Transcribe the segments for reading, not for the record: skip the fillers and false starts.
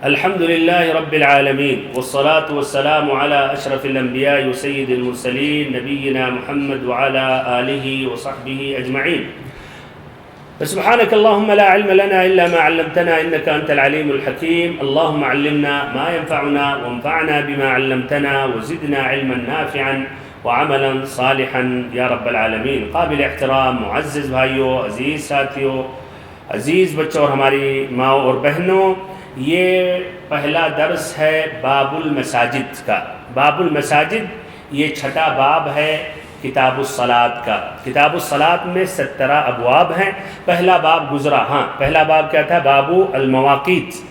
الحمد لله رب العالمين والصلاة والسلام على أشرف الأنبياء وسيد المرسلين نبينا محمد وعلى آله وصحبه أجمعين. فسبحانك اللهم لا علم لنا إلا ما علمتنا إنك أنت العليم الحكيم. اللهم علمنا ما ينفعنا وانفعنا بما علمتنا وزدنا علما نافعا وعملا صالحا يا رب العالمين. قابل احترام معزز بھائیوں، عزیز ساتھیوں، عزیز بچوں اور ہماری ماؤں اور بہنوں، یہ پہلا درس ہے باب المساجد کا. باب المساجد یہ چھٹا باب ہے کتاب الصلاۃ کا. کتاب الصلاۃ میں 17 ابواب ہیں. پہلا باب گزرا. پہلا باب کیا تھا؟ باب المواقیت،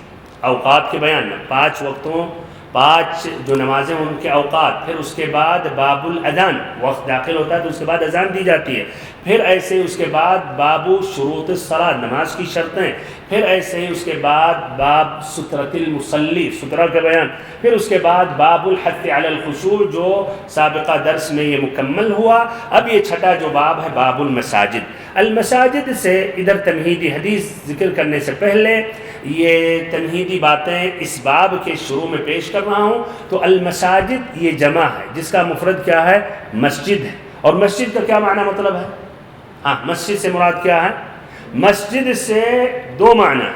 اوقات کے بیان میں، 5 وقتوں، 5 جو نمازیں ان کے اوقات. پھر اس کے بعد باب الاذان، وقت داخل ہوتا ہے تو اس کے بعد اذان دی جاتی ہے. پھر ایسے اس کے بعد باب شروط الصلاۃ، نماز کی شرطیں. پھر ایسے ہی اس کے بعد باب سترۃ المصلی، سترہ کا بیان. پھر اس کے بعد باب الحث علی الخشوع جو سابقہ درس میں یہ مکمل ہوا. اب یہ چھٹا جو باب ہے باب المساجد. المساجد سے ادھر تمہیدی حدیث ذکر کرنے سے پہلے یہ تمہیدی باتیں اس باب کے شروع میں پیش کر رہا ہوں. تو المساجد یہ جمع ہے جس کا مفرد کیا ہے؟ مسجد ہے. اور مسجد کا کیا معنی مطلب ہے؟ مسجد سے مراد کیا ہے؟ مسجد سے 2 معنی ہیں.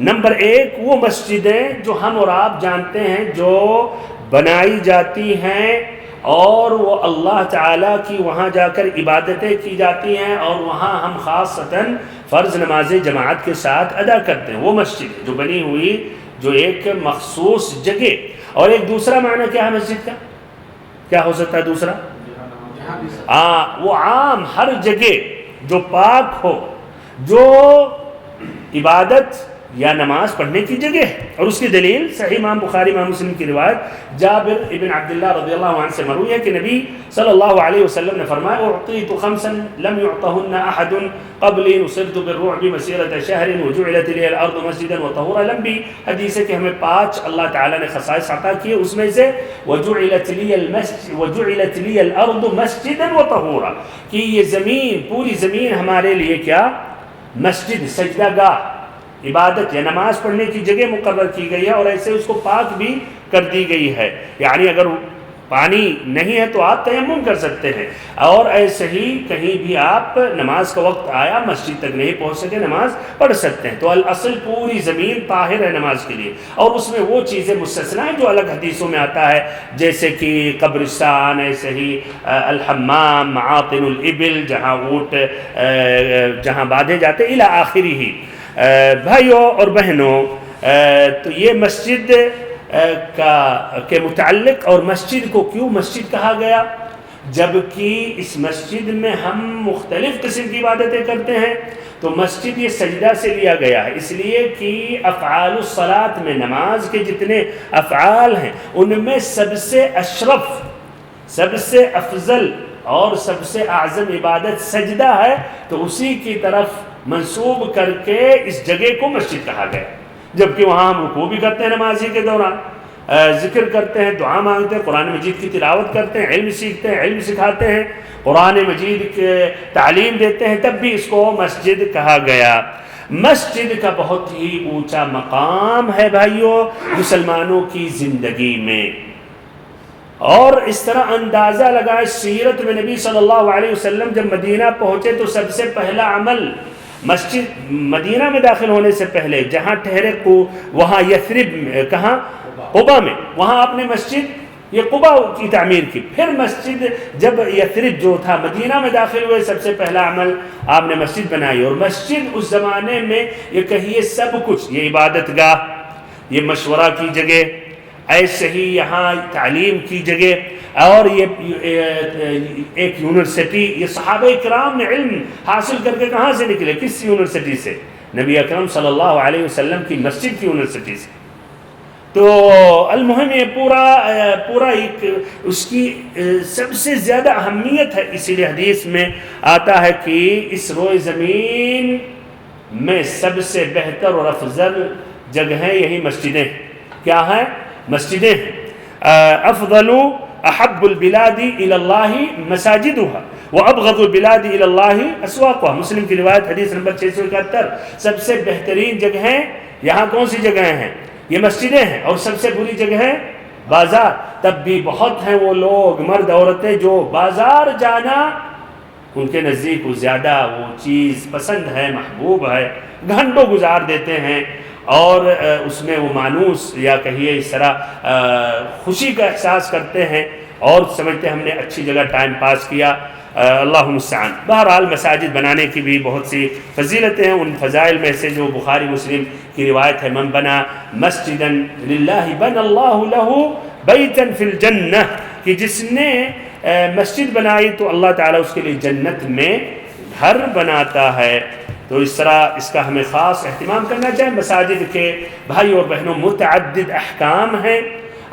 نمبر 1 وہ مسجدیں جو ہم اور آپ جانتے ہیں جو بنائی جاتی ہیں اور وہ اللہ تعالیٰ کی وہاں جا کر عبادتیں کی جاتی ہیں اور وہاں ہم خاصتاً فرض نماز جماعت کے ساتھ ادا کرتے ہیں. وہ مسجد جو بنی ہوئی، جو ایک مخصوص جگہ. اور ایک دوسرا معنی کیا ہے مسجد کا؟ کیا ہو سکتا ہے دوسرا؟ وہ عام ہر جگہ جو پاک ہو، جو عبادت یا نماز پڑھنے کی جگہ ہے. اور اس کی دلیل صحیح امام بخاری امام مسلم کی روایت جابر ابن عبداللہ رضی اللہ عنہ سے مروی ہے کہ نبی صلی اللہ علیہ وسلم نے فرمایا اعطیت 5 لم يعطهن احد قبلی نصرت بالرعب مسیرۃ شہر وجعلت لی الارض مسجدا وطہورا. لمبی حدیث ہے کہ ہمیں 5 اللہ تعالیٰ نے خصائص عطا کیے. اس میں سے وجعلت لی الارض مسجدا وطہورا، کہ یہ زمین، پوری زمین ہمارے لیے کیا؟ مسجد، سجدہ گاہ، عبادت یا نماز پڑھنے کی جگہ مقرر کی گئی ہے. اور ایسے اس کو پاک بھی کر دی گئی ہے. یعنی اگر پانی نہیں ہے تو آپ تیمم کر سکتے ہیں. اور ایسے ہی کہیں بھی آپ نماز کا وقت آیا مسجد تک نہیں پہنچ سکے، نماز پڑھ سکتے ہیں. تو الاصل پوری زمین طاہر ہے نماز کے لیے. اور اس میں وہ چیزیں مستثنیٰ ہیں جو الگ حدیثوں میں آتا ہے، جیسے کہ قبرستان، ایسے ہی الحمام، معاطن الابل جہاں اونٹ جہاں باندھے جاتے الی آخری ہی. بھائیوں اور بہنوں، تو یہ مسجد کے متعلق، اور مسجد کو کیوں مسجد کہا گیا؟ جبکہ اس مسجد میں ہم مختلف قسم کی عبادتیں کرتے ہیں. تو مسجد یہ سجدہ سے لیا گیا ہے، اس لیے کہ افعال الصلاۃ میں نماز کے جتنے افعال ہیں ان میں سب سے اشرف، سب سے افضل اور سب سے اعظم عبادت سجدہ ہے. تو اسی کی طرف منسوب کر کے اس جگہ کو مسجد کہا گیا. جبکہ وہاں ہم رکوع بھی کرتے ہیں نمازی کے دوران، ذکر کرتے ہیں، دعا مانگتے ہیں، قرآن مجید کی تلاوت کرتے ہیں، علم سیکھتے ہیں، علم سکھاتے ہیں، قرآن مجید کے تعلیم دیتے ہیں، تب بھی اس کو مسجد کہا گیا. مسجد کا بہت ہی اونچا مقام ہے بھائیوں مسلمانوں کی زندگی میں. اور اس طرح اندازہ لگائے سیرت میں نبی صلی اللہ علیہ وسلم جب مدینہ پہنچے تو سب سے پہلا عمل مسجد، مدینہ میں داخل ہونے سے پہلے جہاں ٹھہرے کو وہاں یثرب میں، کہاں؟ قباء میں، وہاں آپ نے مسجد یہ قباء کی تعمیر کی. پھر مسجد جب یثرب جو تھا مدینہ میں داخل ہوئے سب سے پہلا عمل آپ نے مسجد بنائی. اور مسجد اس زمانے میں یہ کہیے سب کچھ، یہ عبادت گاہ، یہ مشورہ کی جگہ، ایسے ہی یہاں تعلیم کی جگہ، اور یہ ایک یونیورسٹی. یہ صحابہ کرام نے علم حاصل کر کے کہاں سے نکلے؟ کس یونیورسٹی سے؟ نبی اکرم صلی اللہ علیہ وسلم کی مسجد کی یونیورسٹی سے. تو المہم یہ پورا ایک اس کی سب سے زیادہ اہمیت ہے. اسی لیے حدیث میں آتا ہے کہ اس روئے زمین میں سب سے بہتر اور افضل جگہیں یہی مسجدیں. کیا ہیں؟ مسجدیں. افضل احب البلاد الى اللہ مساجدها وابغض البلاد الى اللہ اسواقها. مسلم کی روایت حدیث نمبر 671. سب سے بہترین جگہیں یہاں کون سی جگہیں ہیں؟ یہ مسجدیں ہیں، اور سب سے بری جگہ ہے بازار. تب بھی بہت ہیں وہ لوگ مرد عورتیں جو بازار جانا ان کے نزدیک وہ زیادہ وہ چیز پسند ہے، محبوب ہے، گھنٹوں گزار دیتے ہیں اور اس میں وہ مانوس یا کہیے اس طرح خوشی کا احساس کرتے ہیں اور سمجھتے ہیں ہم نے اچھی جگہ ٹائم پاس کیا. اللہ المستعان. بہرحال مساجد بنانے کی بھی بہت سی فضیلتیں ہیں. ان فضائل میں سے جو بخاری مسلم کی روایت ہے، من بنا مسجدا للہ بنى اللہ لہ بیتا فی الجنہ، کہ جس نے مسجد بنائی تو اللہ تعالیٰ اس کے لیے جنت میں گھر بناتا ہے. تو اس طرح اس کا ہمیں خاص اہتمام کرنا چاہیے. مساجد کے بھائی اور بہنوں متعدد احکام ہیں.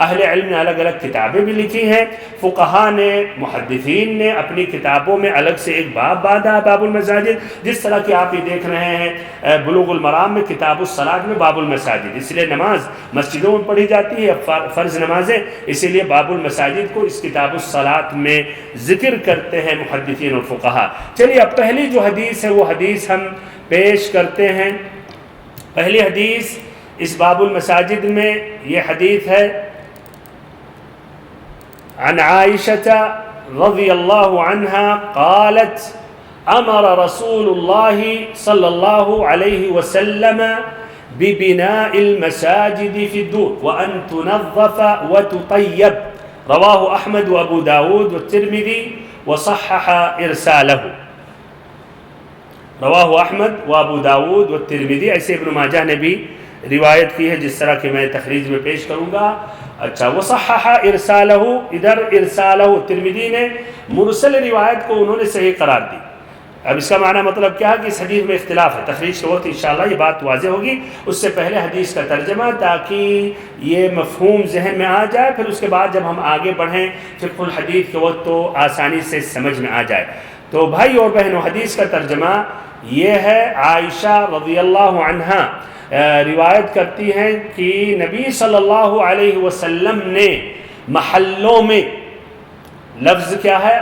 اہل علم نے الگ الگ کتابیں بھی لکھی ہیں. فقہا نے، محدثین نے اپنی کتابوں میں الگ سے ایک باب باندھا، باب المساجد. جس طرح کہ آپ یہ دیکھ رہے ہیں بلوغ المرام میں کتاب الصلاۃ میں باب المساجد، اس لیے نماز مسجدوں میں پڑھی جاتی ہے، فرض نمازیں، اسی لیے باب المساجد کو اس کتاب الصلاۃ میں ذکر کرتے ہیں محدثین اور فقہا. چلیے اب پہلی جو حدیث ہے وہ حدیث ہم پیش کرتے ہیں. پہلی حدیث اس باب المساجد میں یہ حدیث ہے عن عائشة رضی اللہ عنہا قالت امر رسول اللہ صلی اللہ علیہ وسلم ببناء المساجد في الدور وأن تنظف وتطيب. رواہ احمد وابو داود والترمذی وصحح ارسالہ. رواہ احمد وابو داود والترمذی. ایسے ابن ماجہ نے بھی روایت کی ہے جس طرح کہ میں تخریج میں پیش کروں گا. اچھا، وصحح ارسالہ، ادھر ارسالہ ترمذی نے مرسل روایت کو انہوں نے صحیح قرار دی. اب اس کا معنی مطلب کیا ہے کہ اس حدیث میں اختلاف ہے. تخریج کے وقت انشاءاللہ یہ بات واضح ہوگی. اس سے پہلے حدیث کا ترجمہ تاکہ یہ مفہوم ذہن میں آ جائے، پھر اس کے بعد جب ہم آگے بڑھیں فقہ الحدیث کے وقت تو آسانی سے سمجھ میں آ جائے. تو بھائی اور بہنوں، حدیث کا ترجمہ یہ ہے. عائشہ رضی اللہ عنہا روایت کرتی ہیں کہ نبی صلی اللہ علیہ وسلم نے محلوں میں، لفظ کیا ہے؟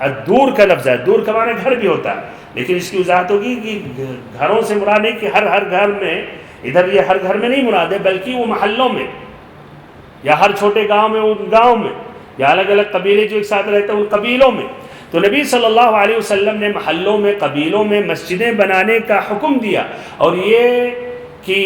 الدور کا لفظ ہے. دور کا معنی گھر بھی ہوتا ہے، لیکن اس کی وضاحت ہوگی کہ گھروں سے مراد نہیں کہ ہر گھر میں، ادھر یہ ہر گھر میں نہیں مراد ہے، بلکہ وہ محلوں میں یا ہر چھوٹے گاؤں میں، ان گاؤں میں، یا الگ الگ قبیلے جو ایک ساتھ رہتے ہیں ان قبیلوں میں. تو نبی صلی اللہ علیہ وسلم نے محلوں میں، قبیلوں میں مسجدیں بنانے کا حکم دیا، اور یہ کہ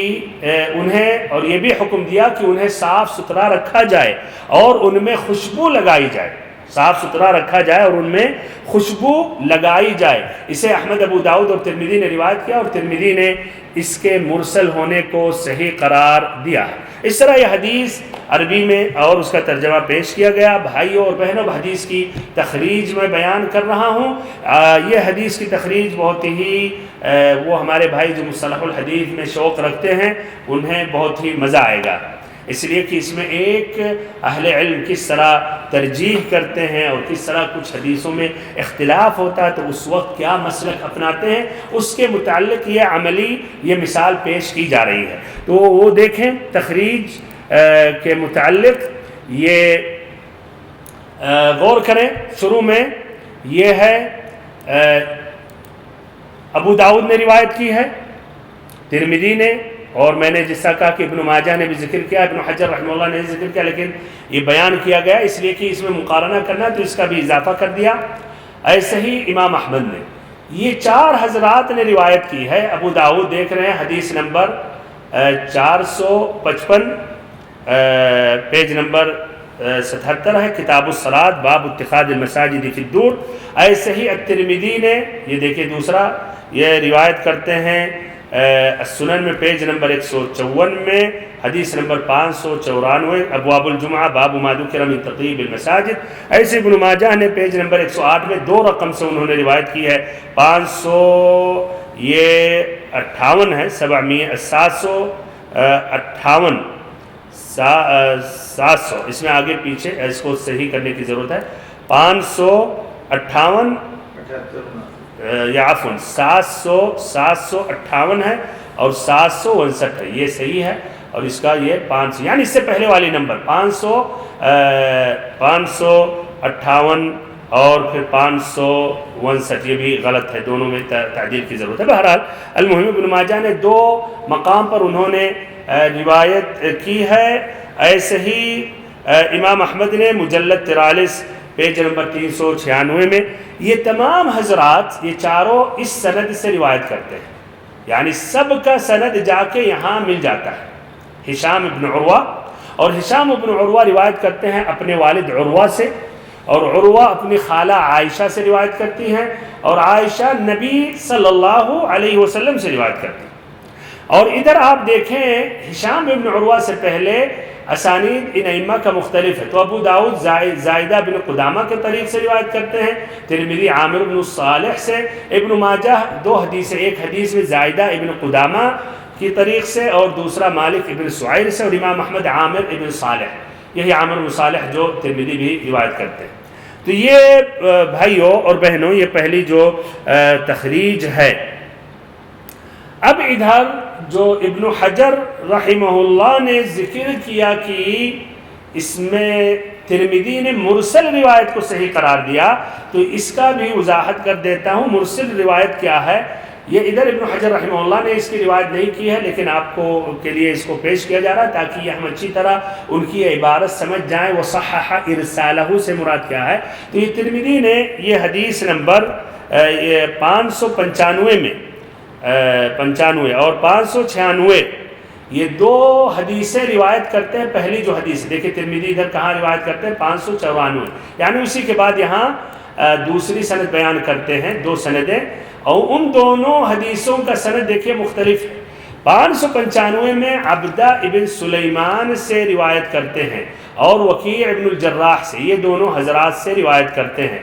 انہیں، اور یہ بھی حکم دیا کہ انہیں صاف ستھرا رکھا جائے اور ان میں خوشبو لگائی جائے. صاف ستھرا رکھا جائے اور ان میں خوشبو لگائی جائے. اسے احمد، ابو داؤد اور ترمذی نے روایت کیا، اور ترمذی نے اس کے مرسل ہونے کو صحیح قرار دیا. اس طرح یہ حدیث عربی میں اور اس کا ترجمہ پیش کیا گیا. بھائیوں اور بہنوں، حدیث کی تخریج میں بیان کر رہا ہوں. یہ حدیث کی تخریج بہت ہی وہ ہمارے بھائی جو مصطلح الحدیث میں شوق رکھتے ہیں انہیں بہت ہی مزہ آئے گا، اس لیے کہ اس میں ایک اہل علم کس طرح ترجیح کرتے ہیں اور کس طرح کچھ حدیثوں میں اختلاف ہوتا ہے تو اس وقت کیا مسلک اپناتے ہیں، اس کے متعلق یہ عملی یہ مثال پیش کی جا رہی ہے. تو وہ دیکھیں تخریج کے متعلق یہ غور کریں. شروع میں یہ ہے ابو داؤد نے روایت کی ہے، ترمذی نے، اور میں نے جس طرح کہا کہ ابن ماجہ نے بھی ذکر کیا، ابن حجر رحمہ اللہ نے ذکر کیا، لیکن یہ بیان کیا گیا اس لیے کہ اس میں مقارنہ کرنا تو اس کا بھی اضافہ کر دیا. ایسے ہی امام احمد نے، یہ چار حضرات نے روایت کی ہے. ابو داؤد دیکھ رہے ہیں حدیث نمبر 455، پیج نمبر 77 ہے، کتاب الصلاۃ باب اتخاذ المساجد فی الدور. ایسے ہی الترمذی نے، یہ دیکھیں دوسرا، یہ روایت کرتے ہیں السنن میں پیج نمبر 154 میں، حدیث نمبر 594، ابواب الجمعہ باب ما ذکر من تطیب المساجد. ایسے ابن ماجہ نے پیج نمبر 108 میں 2 رقم سے انہوں نے روایت کی ہے، 558 ہے، 758 700، اس میں آگے پیچھے اس کو صحیح کرنے کی ضرورت ہے. 558 یا عفوا 758 ہے اور 759 ہے، یہ صحیح ہے. اور اس کا یہ 500 یعنی اس سے پہلے والی نمبر 558 اور پھر 559 یہ بھی غلط ہے، دونوں میں تعدیل کی ضرورت ہے. بہرحال المہم ابن ماجہ نے 2 مقام پر انہوں نے روایت کی ہے. ایسے ہی امام احمد نے مجلد 43 پیج نمبر 396 میں یہ تمام حضرات یہ چاروں اس سند سے روایت کرتے ہیں، یعنی سب کا سند جا کے یہاں مل جاتا ہے. ہشام ابن عروہ، اور ہشام ابن عروہ روایت کرتے ہیں اپنے والد عروہ سے، اور عروہ اپنی خالہ عائشہ سے روایت کرتی ہیں، اور عائشہ نبی صلی اللہ علیہ وسلم سے روایت کرتی ہیں. اور ادھر آپ دیکھیں ہشام ابن عروہ سے پہلے اسانید ان ائمہ کا مختلف ہے. تو ابو داؤد زائدہ بن قدامہ کے طریق سے روایت کرتے ہیں، ترمذی عامر بن صالح سے، ابن ماجہ دو حدیث، ایک حدیث میں زائدہ ابن قدامہ کی طریق سے اور دوسرا مالک ابن سعیر سے، اور امام احمد عامر ابن صالح، یہی عامر بن صالح جو ترمذی بھی روایت کرتے ہیں. تو یہ بھائیوں اور بہنوں یہ پہلی جو تخریج ہے. اب ادھر جو ابن حجر رحمہ اللہ نے ذکر کیا کہ اس میں ترمذی نے مرسل روایت کو صحیح قرار دیا، تو اس کا بھی وضاحت کر دیتا ہوں. مرسل روایت کیا ہے؟ یہ ادھر ابن حجر رحمہ اللہ نے اس کی روایت نہیں کی ہے، لیکن آپ کو کے لیے اس کو پیش کیا جا رہا ہے تاکہ یہ ہم اچھی طرح ان کی عبارت سمجھ جائیں. وصحح ارسالہ سے مراد کیا ہے؟ تو یہ ترمذی نے یہ حدیث نمبر 595 میں 95 اور 596 یہ دو حدیثیں روایت کرتے ہیں. پہلی جو حدیث دیکھیں ترمذی ادھر کہاں روایت کرتے ہیں؟ 594، یعنی اسی کے بعد یہاں دوسری سند بیان کرتے ہیں، دو سندیں، اور ان دونوں حدیثوں کا سند دیکھیے مختلف ہے. 595 میں عبدہ ابن سلیمان سے روایت کرتے ہیں اور وکیع ابن الجراح سے، یہ دونوں حضرات سے روایت کرتے ہیں.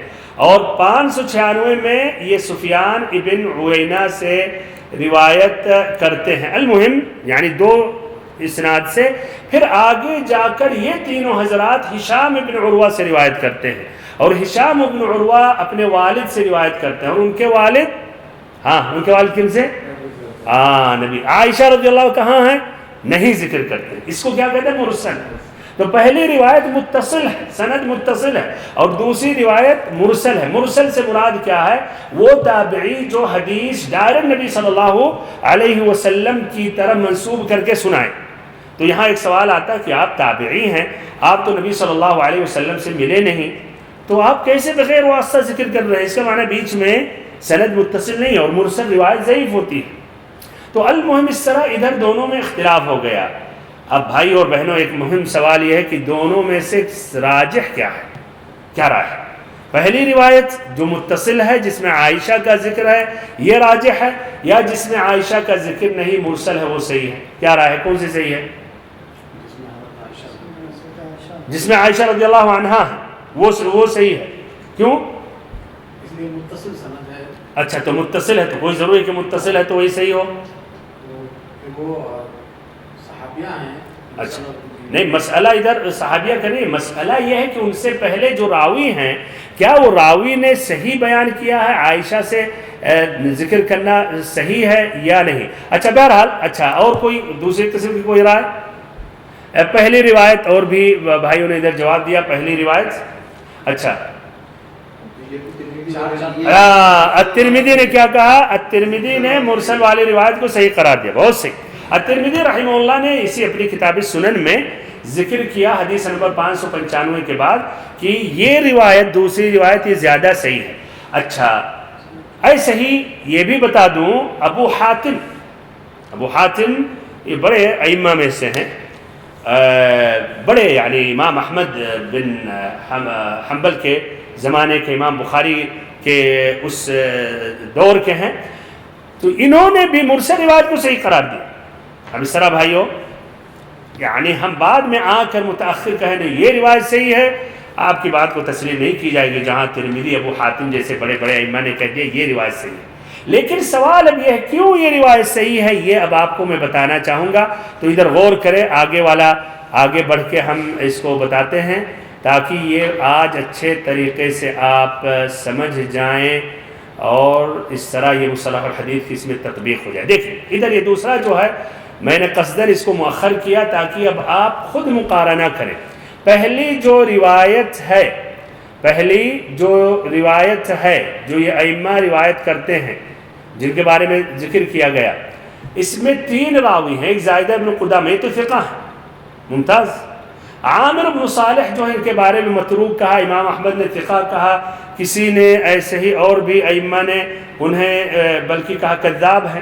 اور 596 میں یہ سفیان ابن عوینہ سے روایت کرتے ہیں. المہم یعنی دو اسناد سے. پھر آگے جا کر یہ تینوں حضرات ہشام ابن عروہ سے روایت کرتے ہیں، اور ہشام ابن عروہ اپنے والد سے روایت کرتے ہیں، اور ان کے والد ان کے والد کن سے؟ نبی. عائشہ رضی اللہ کہاں ہیں؟ نہیں ذکر کرتے. اس کو کیا کہتے ہیں؟ مرسل. تو پہلی روایت متصل ہے، سند متصل ہے، اور دوسری روایت مرسل ہے. مرسل سے مراد کیا ہے؟ وہ تابعی جو حدیث ڈائریکٹ نبی صلی اللہ علیہ وسلم کی طرف منسوب کر کے سنائے. تو یہاں ایک سوال آتا ہے کہ آپ تابعی ہیں، آپ تو نبی صلی اللہ علیہ وسلم سے ملے نہیں، تو آپ کیسے بغیر واسطہ ذکر کر رہے ہیں؟ اس کا معنی بیچ میں سند متصل نہیں، اور مرسل روایت ضعیف ہوتی ہے. تو المہم اس طرح ادھر دونوں میں اختلاف ہو گیا. اب بھائی اور بہنوں ایک مہم سوال یہ ہے کہ دونوں میں سے راجح کیا ہے؟ کیا رائے ہے؟ پہلی روایت جو متصل ہے جس میں عائشہ کا ذکر ہے یہ راجح ہے، یا جس میں عائشہ کا ذکر نہیں مرسل ہے وہ صحیح ہے؟ کیا رائے ہے؟ کون سی صحیح ہے؟ جس میں عائشہ رضی اللہ عنہا ہے وہ صحیح ہے. کیوں؟ اس لیے متصل سند ہے. اچھا تو متصل ہے تو کوئی ضروری ہے کہ متصل ہے تو وہی صحیح ہو؟ وہ صحابیہ ہیں. اچھا نہیں، مسئلہ ادھر صحابیہ کا نہیں، مسئلہ یہ ہے کہ ان سے پہلے جو راوی ہیں کیا وہ راوی نے صحیح بیان کیا ہے؟ عائشہ سے ذکر کرنا صحیح ہے یا نہیں؟ اچھا بہرحال، اچھا اور کوئی دوسری قسم کی کوئی رائے؟ پہلی روایت، اور بھی بھائیوں نے ادھر جواب دیا پہلی روایت. اچھا الترمذی نے کیا کہا؟ الترمذی نے مرسل والی روایت کو صحیح قرار دیا. بہت صحیح. الترمذی رحمہ اللہ نے اسی اپنی کتاب سنن میں ذکر کیا حدیث نمبر 595 کے بعد کہ یہ روایت دوسری روایت یہ زیادہ صحیح ہے. اچھا ایسے ہی یہ بھی بتا دوں ابو حاتم یہ بڑے ائمہ میں سے ہیں، بڑے یعنی امام احمد بن حنبل کے زمانے کے، امام بخاری کے اس دور کے ہیں. تو انہوں نے بھی مرسل روایت کو صحیح قرار دیا. اب اس طرح بھائیوں یعنی ہم بعد میں آ کر متأخر کہیں نہیں یہ روایت صحیح ہے، آپ کی بات کو تسلیم نہیں کی جائے گی. جہاں ترمذی، ابو حاتم جیسے بڑے بڑے ائمہ نے کہہ دیا یہ روایت صحیح ہے. لیکن سوال اب یہ ہے کیوں یہ روایت صحیح ہے، یہ اب آپ کو میں بتانا چاہوں گا. تو ادھر غور کریں، آگے بڑھ کے ہم اس کو بتاتے ہیں تاکہ یہ آج اچھے طریقے سے آپ سمجھ جائیں اور اس طرح یہ مصطلح الحدیث کی اس میں تطبیق ہو جائے. دیکھیں ادھر یہ دوسرا جو ہے میں نے قصداً اس کو مؤخر کیا تاکہ اب آپ خود مقارنہ کریں. پہلی جو روایت ہے جو یہ ائمہ روایت کرتے ہیں جن کے بارے میں ذکر کیا گیا، اس میں 3 راوی ہیں، ایک زائدہ بن قدامہ، یہ تو ثقہ ہے، ممتاز۔ عامر بن صالح جو ہے ان کے بارے میں متروک کہا، امام احمد نے ثقہ کہا، کسی نے ایسے ہی اور بھی ائمہ نے انہیں بلکہ کہا کذاب ہے۔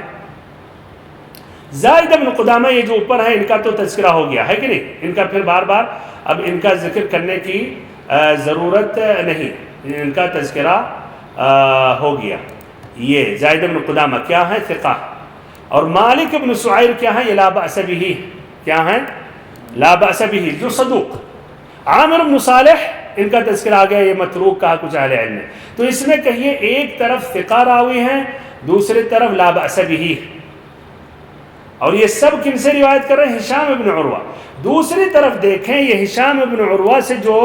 زائدہ بن قدامہ یہ جو اوپر ہے ان کا تو تذکرہ ہو گیا ہے کہ نہیں، ان کا پھر بار بار اب ان کا ذکر کرنے کی ضرورت نہیں، ان کا تذکرہ ہو گیا۔ یہ زائدہ بن قدامہ کیا ہے؟ ثقہ۔ اور مالک بن سعیر کیا ہے؟ یہ لا بأس بہ، کیا ہے؟ لا بأس بہ، جو صدوق۔ عامر بن صالح ان کا تذکرہ آ گیا، یہ متروک کہا کچھ اہل علم نے۔ تو اس میں کہیے ایک طرف ثقہ راوی ہیں، دوسری طرف لا بأس بہ، اور یہ سب کن سے روایت کر رہے ہیں؟ ہشام بن عروہ۔ دوسری طرف دیکھیں یہ ہشام بن عروہ سے جو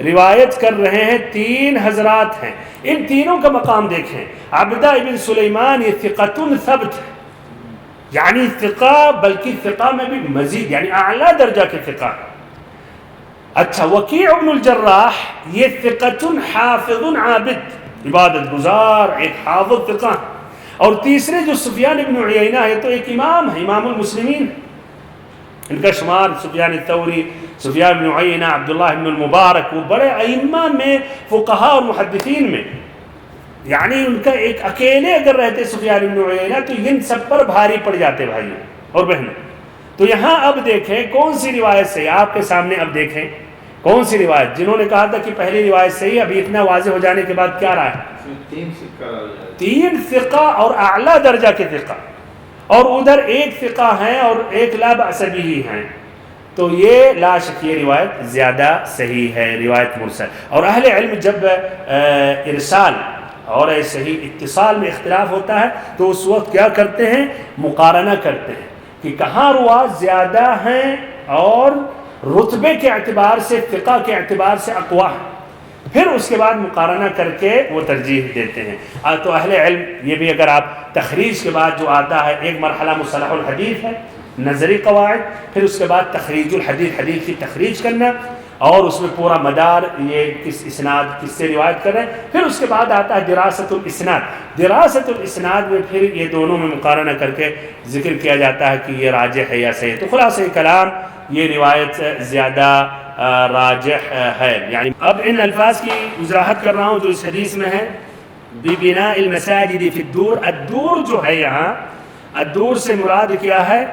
روایت کر رہے ہیں 3 حضرات ہیں، ان تینوں کا مقام دیکھیں۔ عبدہ بن سلیمان یہ ثقۃ ثبت، یعنی ثقہ، بلکہ ثقہ میں بھی مزید یعنی اعلیٰ درجہ کے ثقہ۔ اچھا، وکیع بن الجراح یہ ثقۃ حافظ عابد، عبادت گزار، ایک حافظ ثقہ۔ اور تیسرے جو سفیان بن عیینہ ہے تو ایک امام ہے، امام المسلمین، ان کا شمار سفیان الثوری، سفیان بن عیینہ، عبداللہ بن المبارک، وہ بڑے ائمہ میں، فقہاء اور محدثین میں، یعنی ان کا ایک اکیلے اگر رہتے سفیان بن عیینہ تو ان سب پر بھاری پڑ جاتے بھائیوں اور بہنوں۔ تو یہاں اب دیکھیں کون سی روایت صحیح، آپ کے سامنے اب دیکھیں کون سی روایت، جنہوں نے کہا تھا کہ پہلی روایت صحیح، ابھی اتنا واضح ہو جانے کے بعد کیا رہا ہے؟ 3 ثقہ اور اعلیٰ درجہ کے ثقہ، اور ادھر ایک ثقہ ہیں اور ایک لا بأس بہ ہیں، تو یہ لا شک یہ روایت زیادہ صحیح ہے، روایت مرسل۔ اور اہل علم جب ارسال اور صحیح اتصال میں اختلاف ہوتا ہے تو اس وقت کیا کرتے ہیں؟ مقارنہ کرتے ہیں کہ کہاں روات زیادہ ہیں اور رتبے کے اعتبار سے، فقہ کے اعتبار سے اقوا ہیں، پھر اس کے بعد مقارنہ کر کے وہ ترجیح دیتے ہیں۔ تو اہل علم یہ بھی اگر آپ تخریج کے بعد جو آتا ہے، ایک مرحلہ مصطلح الحدیث ہے، نظری قواعد، پھر اس کے بعد تخریج الحدیث، حدیث کی تخریج کرنا، اور اس میں پورا مدار یہ کس اسناد کس سے روایت کر رہے ہیں، پھر اس کے بعد آتا ہے دراست الاسناد۔ دراست الاسناد میں پھر یہ دونوں میں مقارنہ کر کے ذکر کیا جاتا ہے کہ یہ راجح ہے یا صحیح۔ تو خلاصہ کلام یہ روایت زیادہ راجح ہے۔ یعنی اب ان الفاظ کی وضاحت کر رہا ہوں جو اس حدیث میں ہے، ببناء المساجد فی الدور۔ الدور جو ہے یہاں، الدور سے مراد کیا ہے؟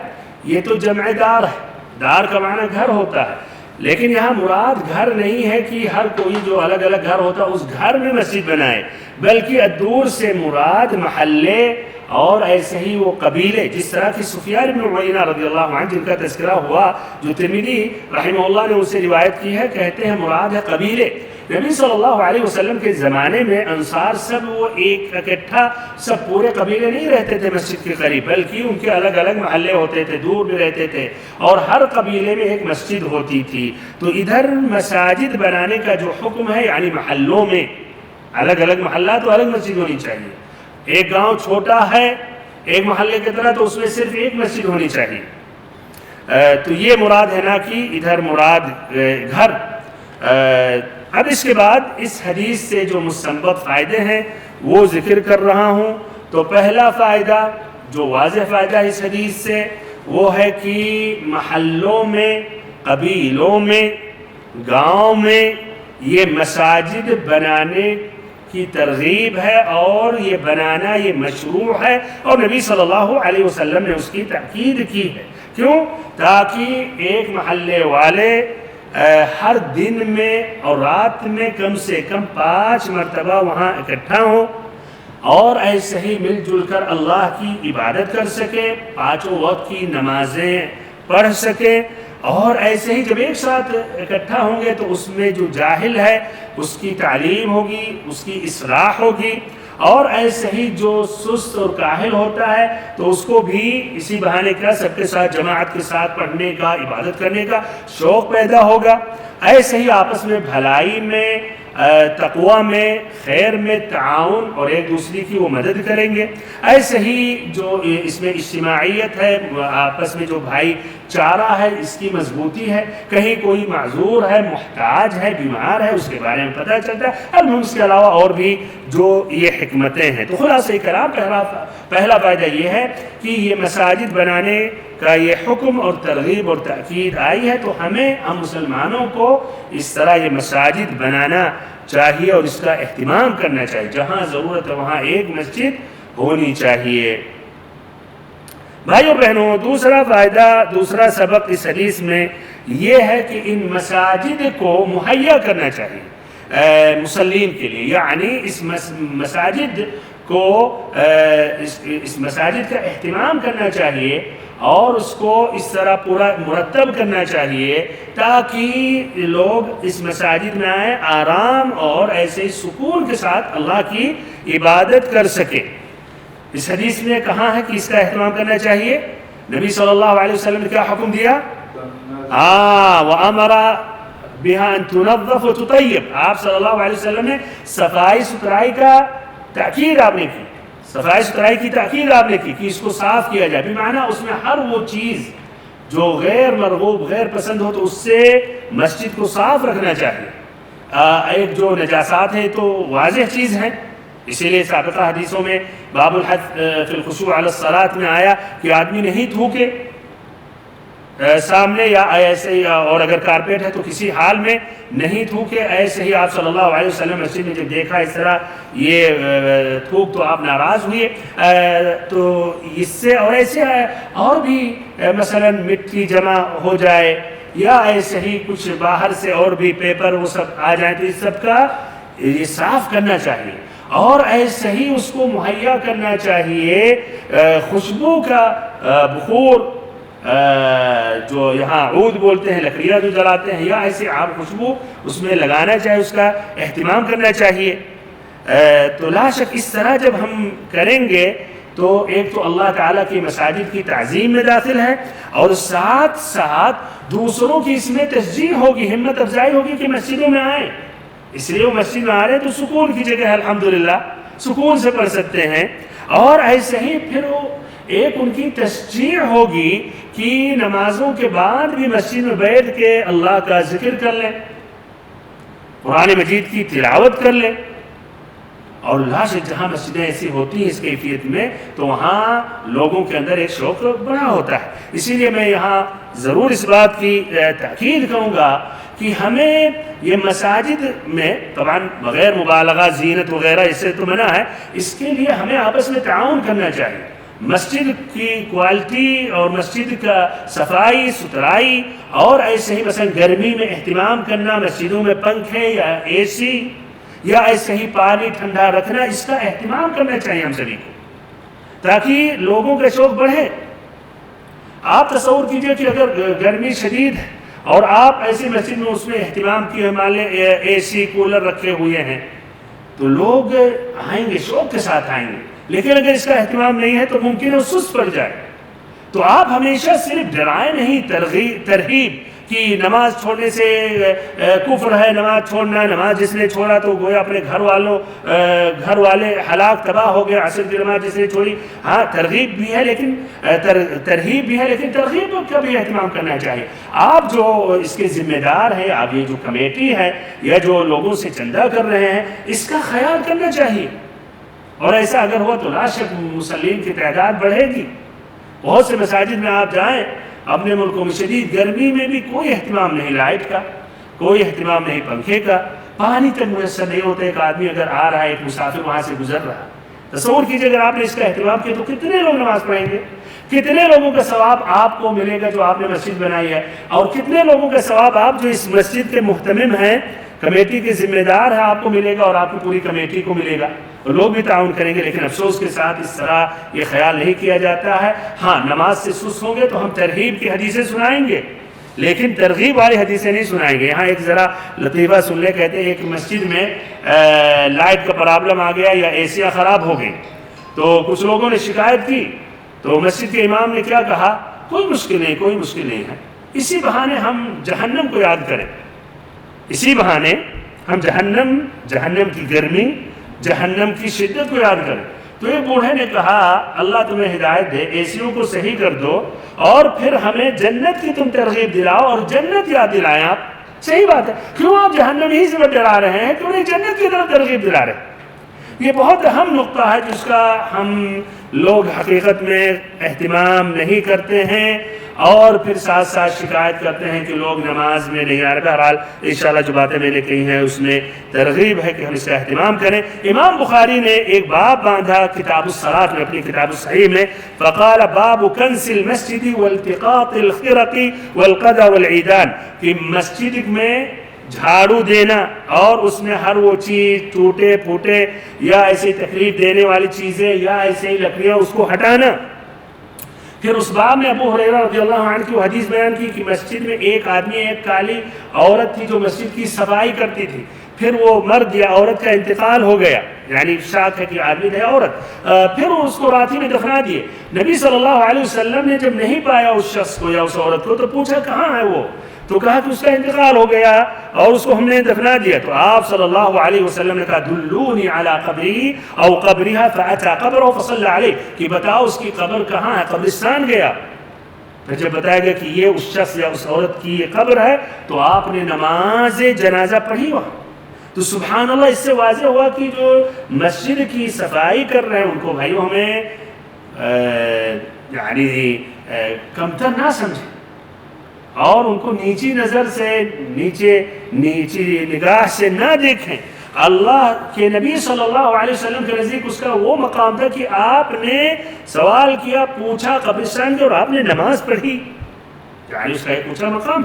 یہ تو جمع دار ہے، دار کا معنی گھر ہوتا ہے، لیکن یہاں مراد گھر نہیں ہے کہ ہر کوئی جو الگ الگ گھر ہوتا ہے اس گھر میں مسجد بنائے، بلکہ الدور سے مراد محلے اور ایسے ہی وہ قبیلے، جس طرح کی سفیان بن عیینہ رضی اللہ عنہ جن کا تذکرہ ہوا، جو ترمذی رحمہ اللہ نے ان سے روایت کی ہے، کہتے ہیں مراد ہے قبیلے۔ نبی صلی اللہ علیہ وسلم کے زمانے میں انصار سب وہ ایک اکٹھا، سب پورے قبیلے نہیں رہتے تھے مسجد کے قریب، بلکہ ان کے الگ الگ محلے ہوتے تھے، دور بھی رہتے تھے، اور ہر قبیلے میں ایک مسجد ہوتی تھی۔ تو ادھر مساجد بنانے کا جو حکم ہے، یعنی محلوں میں الگ الگ محلہ تو الگ مسجد ہونی چاہیے۔ ایک گاؤں چھوٹا ہے ایک محلے کی طرح، تو اس میں صرف ایک مسجد ہونی چاہیے۔ تو یہ مراد ہے نا کہ ادھر مراد گھر۔ اب اس کے بعد اس حدیث سے جو مستنبط فائدے ہیں وہ ذکر کر رہا ہوں۔ تو پہلا فائدہ جو واضح فائدہ اس حدیث سے وہ ہے کہ محلوں میں، قبیلوں میں، گاؤں میں یہ مساجد بنانے کی ترغیب ہے، اور یہ بنانا یہ مشروع ہے، اور نبی صلی اللہ علیہ وسلم نے اس کی تاکید کی ہے۔ کیوں؟ تاکہ ایک محلے والے ہر دن میں اور رات میں کم سے کم 5 مرتبہ وہاں اکٹھا ہوں، اور ایسے ہی مل جل کر اللہ کی عبادت کر سکے، 5 وقت کی نمازیں پڑھ سکے، اور ایسے ہی جب ایک ساتھ اکٹھا ہوں گے تو اس میں جو جاہل ہے اس کی تعلیم ہوگی، اس کی اصلاح ہوگی، اور ایسے ہی جو سست اور کاہل ہوتا ہے تو اس کو بھی اسی بہانے کا سب کے ساتھ جماعت کے ساتھ پڑھنے کا، عبادت کرنے کا شوق پیدا ہوگا۔ ایسے ہی آپس میں بھلائی میں، تقوی میں، خیر میں تعاون اور ایک دوسرے کی وہ مدد کریں گے۔ ایسے ہی جو اس میں اجتماعیت ہے، آپس میں جو بھائی چارہ ہے، اس کی مضبوطی ہے، کہیں کوئی معذور ہے، محتاج ہے، بیمار ہے، اس کے بارے میں پتہ چلتا ہے۔ اب اس کے علاوہ اور بھی جو یہ حکمتیں ہیں۔ تو خلاصہ کلام پہلا فائدہ یہ ہے کہ کہ یہ مساجد بنانے کا یہ حکم اور ترغیب اور تاکید آئی ہے، تو ہم مسلمانوں کو اس طرح یہ مساجد بنانا چاہیے اور اس کا اہتمام کرنا چاہیے، جہاں ضرورت ہے وہاں ایک مسجد ہونی چاہیے۔ بھائیو اور بہنوں، دوسرا فائدہ، دوسرا سبق اس حدیث میں یہ ہے کہ ان مساجد کو مہیا کرنا چاہیے مسلمین کے لیے، یعنی اس مساجد کو اس مساجد کا اہتمام کرنا چاہیے اور اس کو اس طرح پورا مرتب کرنا چاہیے تاکہ لوگ اس مساجد میں آئیں، آرام اور ایسے ہی سکون کے ساتھ اللہ کی عبادت کر سکے۔ اس حدیث میں کہاں ہے کہ اس کا اہتمام کرنا چاہیے؟ نبی صلی اللہ علیہ وسلم نے کیا حکم دیا؟ وَأَمَرَ بِهَا أَن تُنَظَّفَ وَتُطَيَّبَ، آپ صلی اللہ علیہ وسلم نے صفائی ستھرائی کا تاکید آپ نے کی، صفائی ستھرائی کی تاکید آپ نے کی کہ اس کو صاف کیا جائے، بمعنی اس میں ہر وہ چیز جو غیر مرغوب غیر پسند ہو تو اس سے مسجد کو صاف رکھنا چاہیے۔ ایک جو نجاسات ہیں تو واضح چیز ہیں، اسی لیے سابقہ حدیثوں میں باب الحث فی الخشوع علی الصلاۃ میں آیا کہ آدمی نہیں تھوکے سامنے یا ایسے، اور اگر کارپیٹ ہے تو کسی حال میں نہیں تھوکے۔ ایسے ہی آپ صلی اللہ علیہ وسلم مسجد میں جب دیکھا اس طرح یہ تھوک تو آپ ناراض ہوئے۔ تو اس سے اور ایسے اور بھی مثلا مٹی جمع ہو جائے یا ایسے ہی کچھ باہر سے اور بھی پیپر وہ سب آ جائیں تو اس سب کا یہ صاف کرنا چاہیے اور ایسے ہی اس کو مہیا کرنا چاہیے۔ خوشبو کا بخور جو یہاں عود بولتے ہیں، لکڑیاں جو جلاتے ہیں، یا ایسے عام خوشبو اس میں لگانا چاہیے، اس کا اہتمام کرنا چاہیے۔ تو لا شک اس طرح جب ہم کریں گے تو ایک تو اللہ تعالیٰ کی مساجد کی تعظیم میں داخل ہے اور ساتھ ساتھ دوسروں کی اس میں تشجیع ہوگی، ہمت افزائی ہوگی کہ مسجدوں میں آئیں۔ اس لیے وہ مسجد میں آ رہے ہیں تو سکون کی جگہ ہے، الحمدللہ سکون سے پڑھ سکتے ہیں، اور ایسے ہی پھر وہ ایک ان کی تشجیع ہوگی کہ نمازوں کے بعد بھی مسجد میں بیٹھ کے اللہ کا ذکر کر لیں، قرآن مجید کی تلاوت کر لیں۔ اور لا شک جہاں مسجدیں ایسی ہوتی ہیں اس کیفیت میں تو وہاں لوگوں کے اندر ایک شوق بڑا ہوتا ہے۔ اسی لیے میں یہاں ضرور اس بات کی تاکید کروں گا کہ ہمیں یہ مساجد میں طبعاً بغیر مبالغہ زینت وغیرہ اس سے تو منع ہے، اس کے لیے ہمیں آپس میں تعاون کرنا چاہیے۔ مسجد کی کوالٹی اور مسجد کا صفائی ستھرائی اور ایسے ہی مثلا گرمی میں اہتمام کرنا، مسجدوں میں پنکھے یا اے سی یا ایسے ہی پانی ٹھنڈا رکھنا، اس کا اہتمام کرنا چاہیے ہم سبھی کو تاکہ لوگوں کا شوق بڑھے۔ آپ تصور کیجئے کہ اگر گرمی شدید ہے اور آپ ایسی مسجد میں اس میں اہتمام کیے، ہمارے اے سی کولر رکھے ہوئے ہیں تو لوگ آئیں گے، شوق کے ساتھ آئیں گے، لیکن اگر اس کا اہتمام نہیں ہے تو ممکن ہے سست پڑ جائے۔ تو آپ ہمیشہ صرف ڈرائیں نہیں، ترغیب کہ نماز چھوڑنے سے کفر ہے، نماز چھوڑنا، نماز جس نے چھوڑا تو گویا اپنے گھر والے ہلاک تباہ ہو گئے، عصر کی نماز جس نے چھوڑی۔ ہاں ترغیب بھی ہے لیکن ترغیب بھی ہے، لیکن ترغیب کا بھی اہتمام کرنا چاہیے۔ آپ جو اس کے ذمہ دار ہیں، آپ یہ جو کمیٹی ہے یا جو لوگوں سے چندہ کر رہے ہیں، اس کا خیال کرنا چاہیے، اور ایسا اگر ہوا تو لا شک مسلمین کی تعداد بڑھے گی۔ بہت سے مساجد میں آپ جائیں اپنے ملکوں میں شدید گرمی میں بھی کوئی اہتمام نہیں لائٹ کا، کوئی اہتمام نہیں پنکھے کا، پانی تک میسر نہیں ہوتا۔ ایک آدمی اگر آ رہا ہے، ایک مسافر وہاں سے گزر رہا ہے، تصور کیجئے اگر آپ نے اس کا اہتمام کیا تو کتنے لوگ نماز پڑھیں گے، کتنے لوگوں کا ثواب آپ کو ملے گا جو آپ نے مسجد بنائی ہے، اور کتنے لوگوں کا ثواب آپ جو اس مسجد کے محتمم ہیں، کمیٹی کے ذمہ دار ہیں، آپ کو ملے گا اور آپ کی پوری کمیٹی کو ملے گا، اور لوگ بھی تعاون کریں گے۔ لیکن افسوس کے ساتھ اس طرح یہ خیال نہیں کیا جاتا ہے۔ ہاں نماز سے سست ہوں گے تو ہم ترغیب کی حدیثیں سنائیں گے، لیکن ترغیب والی حدیثیں نہیں سنائیں گے۔ یہاں ایک ذرا لطیفہ سن لے، کہتے ہیں ایک مسجد میں لائٹ کا پرابلم آ گیا یا ایسیاں خراب ہو گئی، تو کچھ لوگوں نے شکایت کی، تو مسجد کے امام نے کیا کہا، کوئی مشکل نہیں، کوئی مشکل نہیں ہے، اسی بہانے ہم جہنم کو یاد کریں، اسی بہانے ہم جہنم کی گرمی، جہنم کی شدت کو یاد کریں۔ تو ایک بوڑھے نے کہا اللہ تمہیں ہدایت دے، ایسیوں کو صحیح کر دو اور پھر ہمیں جنت کی تم ترغیب دلاؤ اور جنت یاد دلائیں۔ آپ صحیح بات ہے، کیوں آپ جہنم ہی سے ڈرا رہے ہیں، کیوں نہیں جنت کی طرف ترغیب دلا رہے ہیں؟ یہ بہت اہم نقطہ ہے جس کا ہم لوگ حقیقت میں اہتمام نہیں کرتے ہیں اور پھر ساتھ ساتھ شکایت کرتے ہیں کہ لوگ نماز میں نہیں آ رہے. بہرحال انشاءاللہ جو باتیں میں نے کہی ہیں اس میں ترغیب ہے کہ ہم اس کا اہتمام کریں. امام بخاری نے ایک باب باندھا کتاب الصلاۃ میں اپنی کتاب الصحیح میں، فقال باب کنس المسجد والتقاط الخرق والقدح والعیدان، کہ مسجد میں جھاڑو دینا اور اس میں ہر وہ چیز ٹوٹے پھوٹے یا ایسی تکلیف دینے والی چیزیں یا ایسے لکڑیاں اس کو ہٹانا. پھر اس باب میں ابو ہریرہ رضی اللہ عنہ کی وہ حدیث بیان کی کہ مسجد میں ایک آدمی ایک کالی عورت تھی جو مسجد کی صفائی کرتی تھی، پھر وہ مرد یا عورت کا انتقال ہو گیا، یعنی شاک ہے کہ آدمی ہے عورت، پھر وہ اس کو رات ہی میں دفنا دیے. نبی صلی اللہ علیہ وسلم نے جب نہیں پایا اس شخص کو یا اس عورت کو تو پوچھا کہاں ہے وہ، تو کہا کہ اس کا انتقال ہو گیا اور اس کو ہم نے دفنا دیا. تو آپ صلی اللہ علیہ وسلم نے کہا دلونی علی قبری او قبرها فاتى قبره فصلى علیہ، کہ بتاؤ اس کی قبر کہاں ہے، قبرستان گیا. جب بتایا گیا کہ یہ اس شخص یا اس عورت کی یہ قبر ہے تو آپ نے نماز جنازہ پڑھی وہاں. تو سبحان اللہ، اس سے واضح ہوا کہ جو مسجد کی صفائی کر رہے ہیں ان کو بھائیو ہمیں یعنی کمتر نہ سمجھیں اور ان کو نیچی نظر سے نیچی نگاہ سے نہ دیکھیں. اللہ کے نبی صلی اللہ علیہ وسلم کے نزدیک اس کا وہ مقام تھا کہ آپ نے سوال کیا، پوچھا قبرستان کے، اور آپ نے نماز پڑھی، یعنی اس کا ایک اونچا مقام.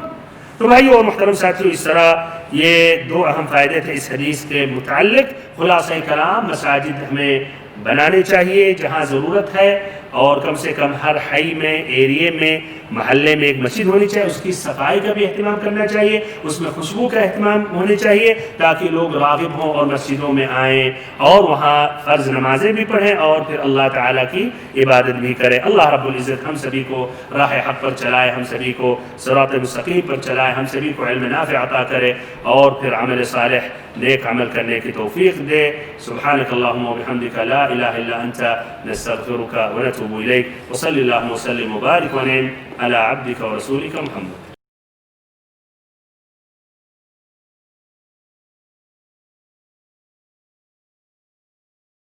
تو بھائی اور محترم ساتھیو، اس طرح یہ دو اہم فائدے تھے اس حدیث کے متعلق. خلاصہ کلام، مساجد ہمیں بنانے چاہیے جہاں ضرورت ہے، اور کم سے کم ہر حی میں، ایریے میں، محلے میں ایک مسجد ہونی چاہیے. اس کی صفائی کا بھی اہتمام کرنا چاہیے، اس میں خوشبو کا اہتمام ہونے چاہیے تاکہ لوگ راغب ہوں اور مسجدوں میں آئیں اور وہاں فرض نمازیں بھی پڑھیں اور پھر اللہ تعالیٰ کی عبادت بھی کریں. اللہ رب العزت ہم سبھی کو راہ حق پر چلائے، ہم سبھی کو صراط مستقیم پر چلائے، ہم سبھی کو علم نافع عطا کرے اور پھر عمل صالح نیک عمل کرنے کی توفیق دے. سبحانک اللہم و بحمدک لا الہ الا انت نستغفرک ونتوب الیک وصلی اللہم وسلم وبارک ونعم على عبدك ورسولك محمد.